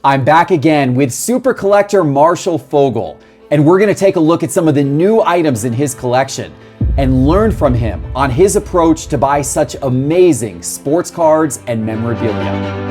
I'm back again with super collector Marshall Fogel, and we're gonna take a look at some of the new items in his collection and learn from him on his approach to buy such amazing sports cards and memorabilia.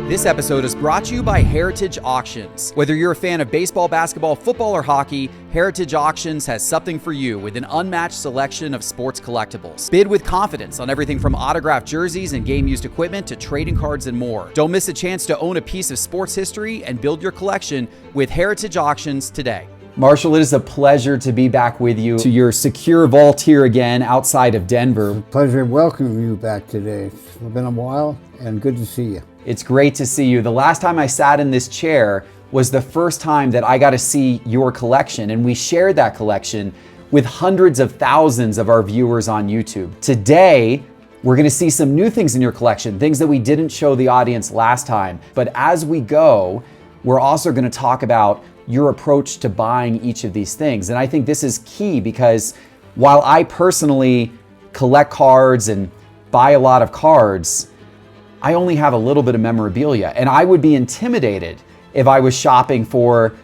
This episode is brought to you by Heritage Auctions. Whether you're a fan of baseball, basketball, football, or hockey, Heritage Auctions has something for you with an unmatched selection of sports collectibles. Bid with confidence on everything from autographed jerseys and game-used equipment to trading cards and more. Don't miss a chance to own a piece of sports history and build your collection with Heritage Auctions today. Marshall, it is a pleasure to be back with you to your secure vault here again outside of Denver. It's a pleasure welcoming you back today. It's been a while and good to see you. It's great to see you. The last time I sat in this chair was the first time that I got to see your collection, and we shared that collection with hundreds of thousands of our viewers on YouTube. Today, we're going to see some new things in your collection, things that we didn't show the audience last time. But as we go, we're also going to talk about your approach to buying each of these things. And I think this is key because while I personally collect cards and buy a lot of cards, I only have a little bit of memorabilia, and I would be intimidated if I was shopping for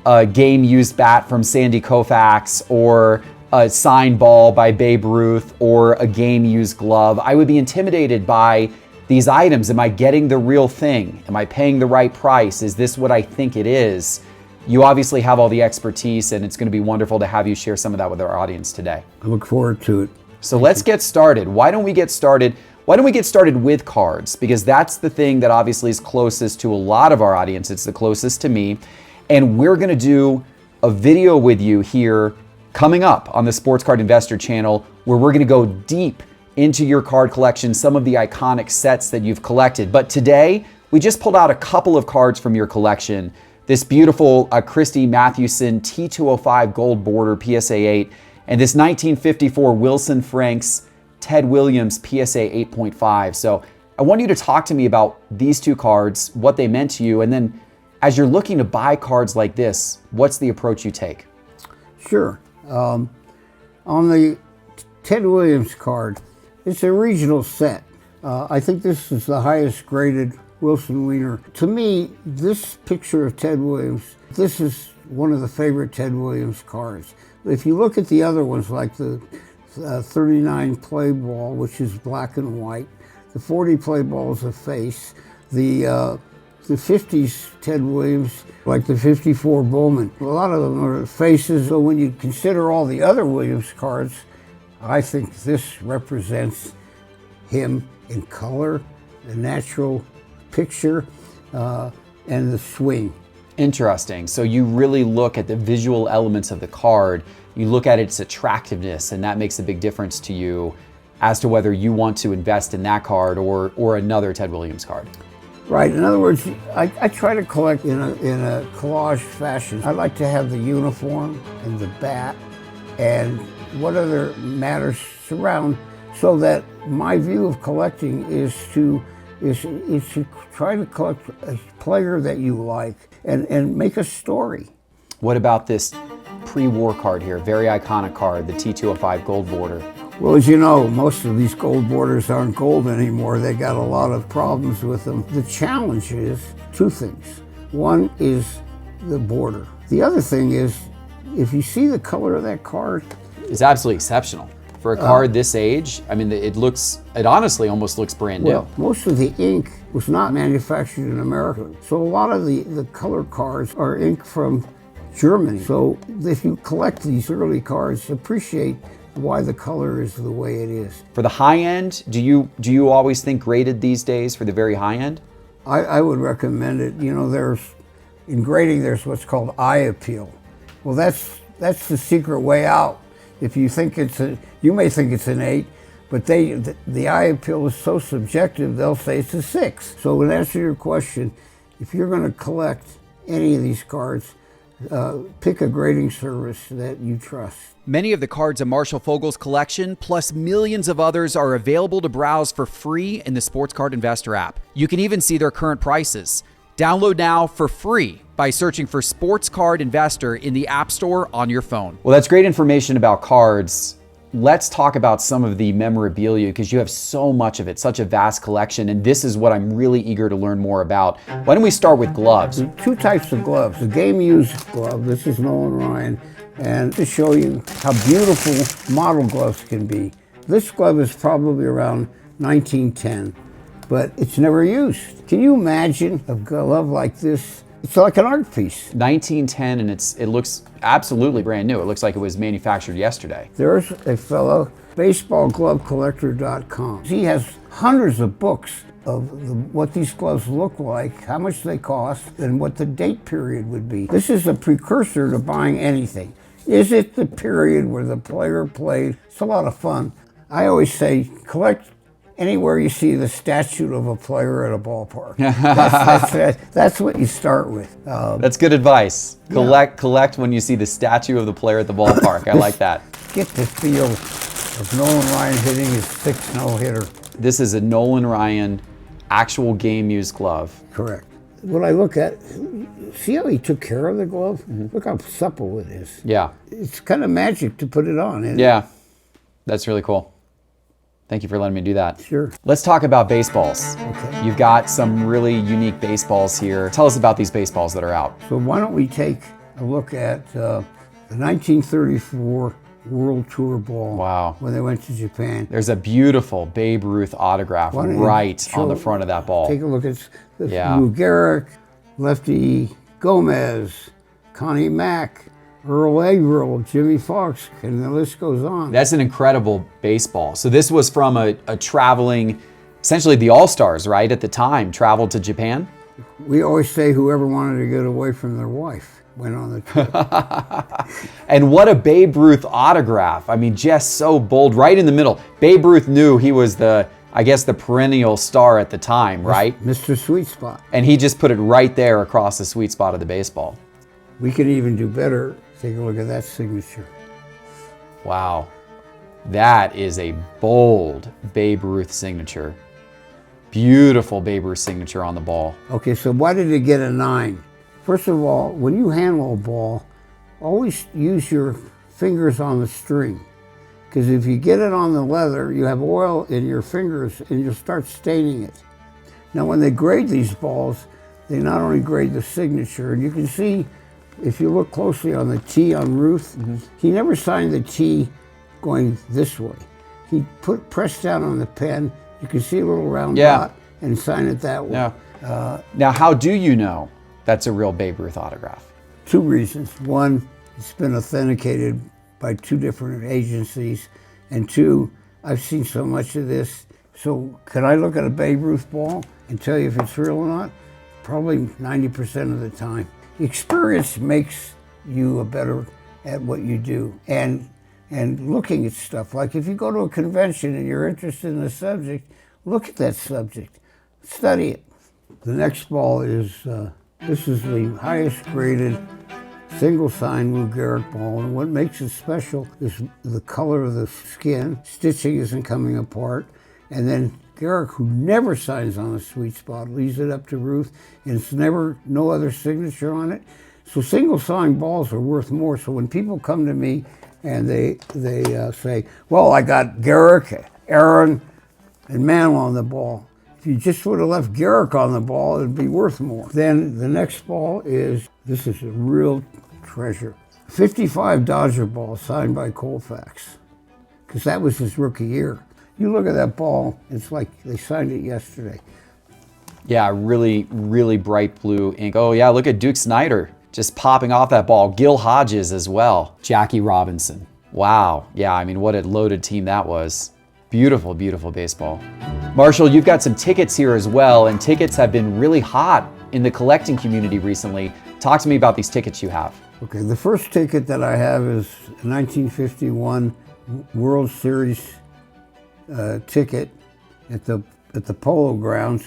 a game-used bat from Sandy Koufax or a signed ball by Babe Ruth or a game-used glove. I would be intimidated by these items. Am I getting the real thing? Am I paying the right price? Is this what I think it is? You obviously have all the expertise, and it's going to be wonderful to have you share some of that with our audience today. I look forward to it. So let's get started. Why don't we get started with cards? Because that's the thing that obviously is closest to a lot of our audience. It's the closest to me. And we're going to do a video with you here coming up on the Sports Card Investor channel where we're going to go deep into your card collection, some of the iconic sets that you've collected. But today, we just pulled out a couple of cards from your collection. This beautiful Christy Mathewson T205 gold border PSA 8 and this 1954 Wilson Franks Ted Williams PSA 8.5. So I want you to talk to me about these two cards, what they meant to you, and then as you're looking to buy cards like this, what's the approach you take? Sure. On the Ted Williams card, it's a regional set. I think this is the highest graded Wilson Wiener. To me, this picture of Ted Williams, this is one of the favorite Ted Williams cards. If you look at the other ones, like the 39 play ball, which is black and white, the 40 play ball is a face, the 50s Ted Williams, like the 54 Bowman, a lot of them are faces. So when you consider all the other Williams cards, I think this represents him in color, the natural picture, and the swing. Interesting. So you really look at the visual elements of the card, you look at its attractiveness, and that makes a big difference to you as to whether you want to invest in that card or another Ted Williams card. Right. In other words, I try to collect in a collage fashion. I like to have the uniform and the bat and what other matters surround, so that my view of collecting is to try to collect a player that you like and make a story. What about this pre-war card here? Very iconic card, the T205 gold border. Well, as you know, most of these gold borders aren't gold anymore. They got a lot of problems with them. The challenge is two things. One is the border. The other thing is, if you see the color of that card, it's absolutely exceptional. For a card this age, I mean, it honestly almost looks brand new. Well, most of the ink was not manufactured in America. So a lot of the color cards are ink from Germany. So if you collect these early cards, appreciate why the color is the way it is. For the high end, do you always think graded these days for the very high end? I would recommend it. You know, in grading, there's what's called eye appeal. Well, that's the secret way out. If you think you may think it's an 8, but the eye appeal is so subjective, they'll say it's a 6. So in answer to your question, if you're going to collect any of these cards, pick a grading service that you trust. Many of the cards in Marshall Fogel's collection, plus millions of others, are available to browse for free in the Sports Card Investor app. You can even see their current prices. Download now for free by searching for Sports Card Investor in the App Store on your phone. Well, that's great information about cards. let's talk about some of the memorabilia, because you have so much of it, such a vast collection, and this is what I'm really eager to learn more about. Why don't we start with gloves? Two types of gloves. The game used glove, this is Nolan Ryan, and to show you how beautiful model gloves can be. This glove is probably around 1910, but it's never used. Can you imagine a glove like this? It's like an art piece. 1910, and it looks absolutely brand new. It looks like it was manufactured yesterday. There's a fellow, baseballglovecollector.com. He has hundreds of books of what these gloves look like, how much they cost, and what the date period would be. This is a precursor to buying anything. Is it the period where the player played? It's a lot of fun. I always say, collect anywhere you see the statue of a player at a ballpark. That's what you start with. That's good advice. Collect when you see the statue of the player at the ballpark. I like that. Get the feel of Nolan Ryan hitting his 6th no-hitter. This is a Nolan Ryan actual game-used glove. Correct. When I look at, see how he took care of the glove? Mm-hmm. Look how supple it is. Yeah. It's kind of magic to put it on. Yeah, that's really cool. Thank you for letting me do that. Sure. Let's talk about baseballs. Okay. You've got some really unique baseballs here. Tell us about these baseballs that are out. So why don't we take a look at the 1934 World Tour ball. Wow. When they went to Japan. There's a beautiful Babe Ruth autograph right on the front of that ball. Take a look at this. Lou Gehrig, Lefty Gomez, Connie Mack, Earl Averill, Jimmy Fox, and the list goes on. That's an incredible baseball. So this was from a traveling, essentially the All-Stars, right, at the time, traveled to Japan? We always say whoever wanted to get away from their wife went on the trip. And what a Babe Ruth autograph. I mean, just so bold, right in the middle. Babe Ruth knew he was the perennial star at the time, right? Mr. Sweet Spot. And he just put it right there across the sweet spot of the baseball. We could even do better. Take a look at that signature. Wow. That is a bold Babe Ruth signature. Beautiful Babe Ruth signature on the ball. Okay, so why did it get a 9? First of all, when you handle a ball, always use your fingers on the string. Because if you get it on the leather, you have oil in your fingers and you'll start staining it. Now when they grade these balls, they not only grade the signature, and you can see, if you look closely on the T on Ruth, he never signed the T going this way. He pressed down on the pen, you can see a little round dot, and sign it that way. Yeah. Now how do you know that's a real Babe Ruth autograph? 2 reasons. 1, it's been authenticated by 2 different agencies, and 2, I've seen so much of this. So can I look at a Babe Ruth ball and tell you if it's real or not? Probably 90% of the time. Experience makes you better at what you do, and looking at stuff. Like if you go to a convention and you're interested in a subject, look at that subject, study it. The next ball is, this is the highest graded single sign Lou Gehrig ball, and what makes it special is the color of the skin, stitching isn't coming apart, and then Gehrig, who never signs on a sweet spot, leaves it up to Ruth, and it's never, no other signature on it. So single sign balls are worth more. So when people come to me and they say, well, I got Gehrig, Aaron, and Mantle on the ball. If you just would have left Gehrig on the ball, it'd be worth more. Then the next ball is, this is a real treasure. 55 Dodger ball signed by Colfax, because that was his rookie year. You look at that ball, it's like they signed it yesterday. Yeah, really, really bright blue ink. Oh yeah, look at Duke Snider just popping off that ball. Gil Hodges as well. Jackie Robinson. Wow, yeah, I mean, what a loaded team that was. Beautiful, beautiful baseball. Marshall, you've got some tickets here as well, and tickets have been really hot in the collecting community recently. Talk to me about these tickets you have. Okay, the first ticket that I have is a 1951 World Series ticket at the Polo Grounds,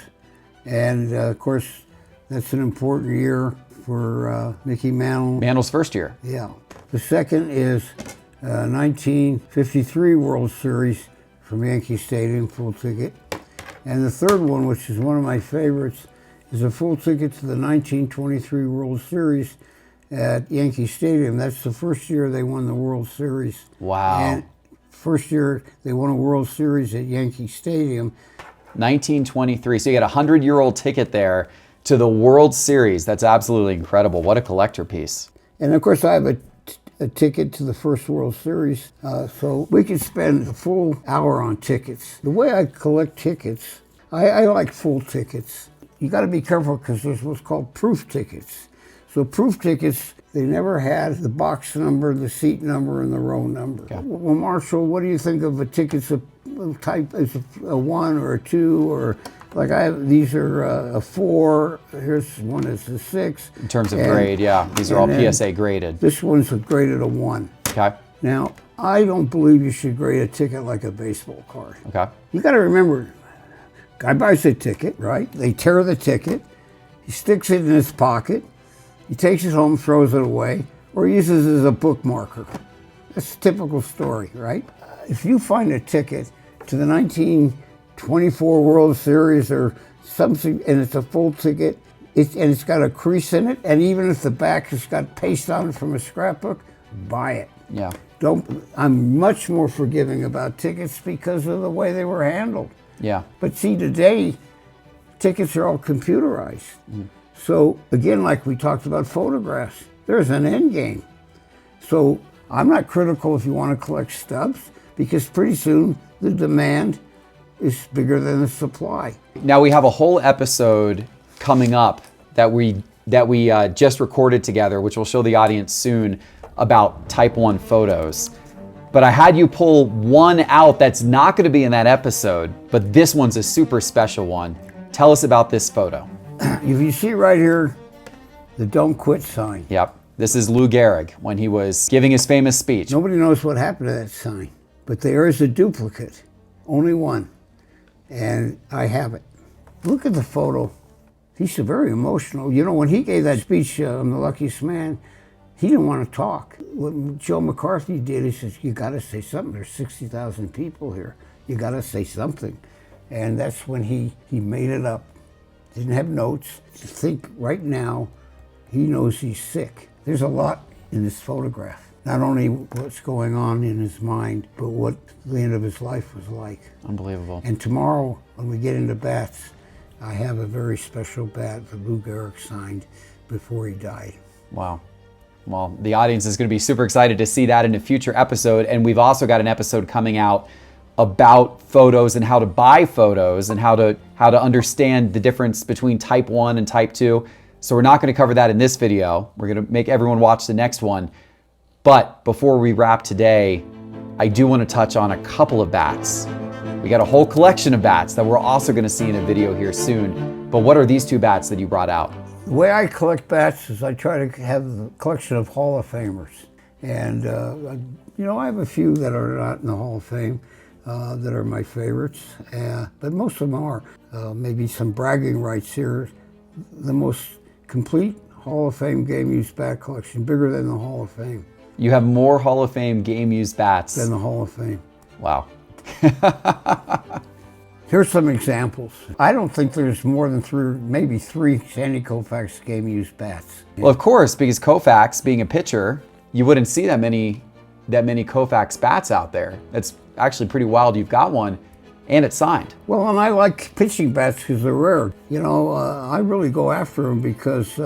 and of course that's an important year for Mickey Mantle. Mantle's first year. Yeah. The second is 1953 World Series from Yankee Stadium, full ticket, and the third one, which is one of my favorites, is a full ticket to the 1923 World Series at Yankee Stadium. That's the first year they won the World Series. Wow. And First year they won a World Series at Yankee Stadium. 1923. So you got a 100-year-old ticket there to the World Series. That's absolutely incredible. What a collector piece. And of course I have a ticket to the first World Series. So we could spend a full hour on tickets. The way I collect tickets, I like full tickets. You got to be careful because there's what's called proof tickets. So proof tickets, they never had the box number, the seat number, and the row number. Okay. Well, Marshall, what do you think of a ticket's a type as a 1 or a 2 or like these are a 4. Here's one that's a 6. In terms of grade, yeah, these are all PSA graded. This one's graded a 1. Okay. Now, I don't believe you should grade a ticket like a baseball card. Okay. You got to remember, guy buys a ticket, right? They tear the ticket, he sticks it in his pocket, he takes it home, throws it away, or uses it as a bookmarker. That's a typical story, right? If you find a ticket to the 1924 World Series or something, and it's a full ticket, and it's got a crease in it, and even if the back has got paste on it from a scrapbook, buy it. Yeah. I'm much more forgiving about tickets because of the way they were handled. Yeah. But see, today, tickets are all computerized. So again, like we talked about photographs, there's an end game. So I'm not critical if you want to collect stubs, because pretty soon the demand is bigger than the supply. Now we have a whole episode coming up that we just recorded together, which we'll show the audience soon, about Type 1 photos. But I had you pull one out that's not going to be in that episode, but this one's a super special one. Tell us about this photo. If you see right here, the "Don't Quit" sign. Yep. This is Lou Gehrig when he was giving his famous speech. Nobody knows what happened to that sign, but there is a duplicate, only one, and I have it. Look at the photo. He's very emotional. You know, when he gave that speech, I'm the luckiest man, he didn't want to talk. What Joe McCarthy did, he says, you got to say something. There's 60,000 people here. You got to say something. And that's when he made it up. Didn't have notes. I think right now, he knows he's sick. There's a lot in this photograph. Not only what's going on in his mind, but what the end of his life was like. Unbelievable. And tomorrow, when we get into bats, I have a very special bat that Lou Gehrig signed before he died. Wow. Well, the audience is going to be super excited to see that in a future episode. And we've also got an episode coming out about photos and how to buy photos and how to understand the difference between Type 1 and Type 2. So we're not going to cover that in this video. We're going to make everyone watch the next one. But before we wrap today, I do want to touch on a couple of bats. We got a whole collection of bats that we're also going to see in a video here soon. But what are these two bats that you brought out? The way I collect bats is I try to have a collection of Hall of Famers. And, you know, I have a few that are not in the Hall of Fame that are my favorites. But most of them are. Maybe some bragging rights here. The most complete Hall of Fame game-used bat collection, bigger than the Hall of Fame. You have more Hall of Fame game-used bats than the Hall of Fame. Wow. Here's some examples. I don't think there's more than maybe three Sandy Koufax game-used bats. Well, of course, because Koufax, being a pitcher, you wouldn't see that many Koufax bats out there. That's actually pretty wild. You've got one, and it's signed. Well, and I like pitching bats because they're rare. You know, I really go after them because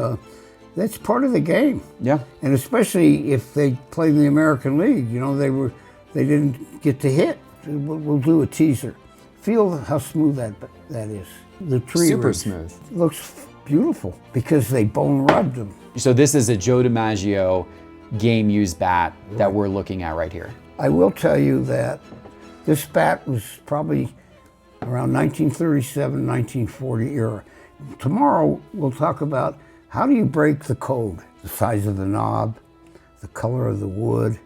that's part of the game. Yeah. And especially if they played in the American League, you know, they didn't get to hit. We'll do a teaser. Feel how smooth that is. The tree super smooth. Looks beautiful because they bone rubbed them. So this is a Joe DiMaggio game-used bat that we're looking at right here. I will tell you that this bat was probably around 1937, 1940 era. Tomorrow we'll talk about how do you break the code? The size of the knob, the color of the wood,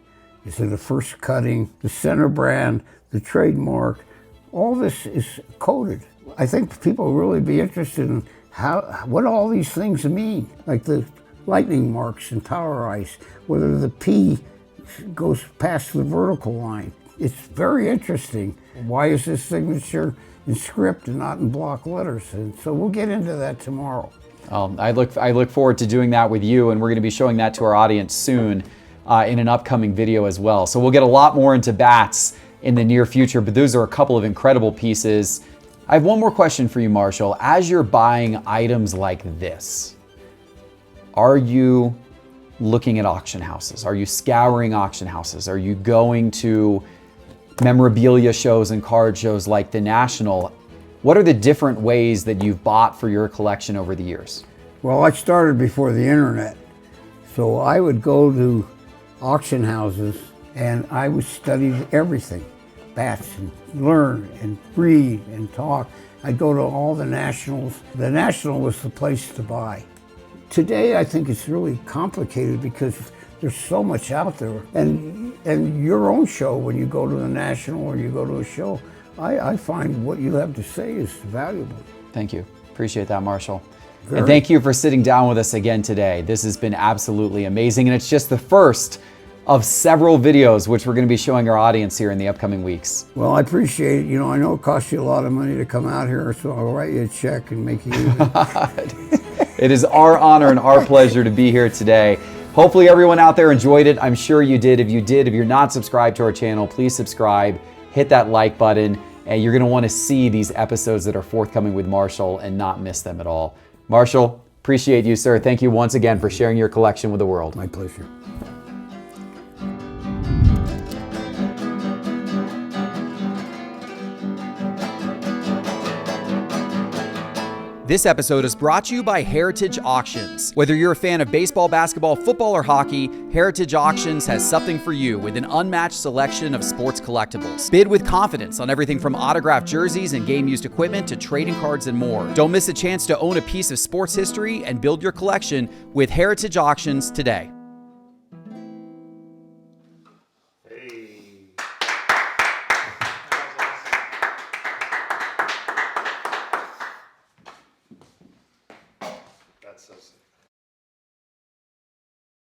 is it a first cutting, the center brand, the trademark. All this is coded. I think people will really be interested in what all these things mean, like the lightning marks and power ice, whether the P goes past the vertical line. It's very interesting. Why is this signature in script and not in block letters? And so we'll get into that tomorrow. I look forward to doing that with you, and we're going to be showing that to our audience soon in an upcoming video as well. So we'll get a lot more into bats in the near future, but those are a couple of incredible pieces. I have one more question for you, Marshall. As you're buying items like this, are you looking at auction houses? Are you scouring auction houses? Are you going to memorabilia shows and card shows like the National? What are the different ways that you've bought for your collection over the years? Well, I started before the internet, so I would go to auction houses and I would study everything, bats, and learn and read and talk. I'd go to all the Nationals. The National was the place to buy. Today, I think it's really complicated because there's so much out there. And your own show, when you go to the National or you go to a show, I find what you have to say is valuable. Thank you. Appreciate that, Marshall. And thank you for sitting down with us again today. This has been absolutely amazing, and it's just the first of several videos which we're going to be showing our audience here in the upcoming weeks. Well, I appreciate it. You know, I know it costs you a lot of money to come out here, so I'll write you a check and make you even. It is our honor and our pleasure to be here today. Hopefully everyone out there enjoyed it. I'm sure you did. If you're not subscribed to our channel, please subscribe, hit that like button, and you're going to want to see these episodes that are forthcoming with Marshall and not miss them at all. Marshall, appreciate you, sir. Thank you once again for sharing your collection with the world. My pleasure. This episode is brought to you by Heritage Auctions. Whether you're a fan of baseball, basketball, football, or hockey, Heritage Auctions has something for you with an unmatched selection of sports collectibles. Bid with confidence on everything from autographed jerseys and game-used equipment to trading cards and more. Don't miss a chance to own a piece of sports history and build your collection with Heritage Auctions today. That's so sick.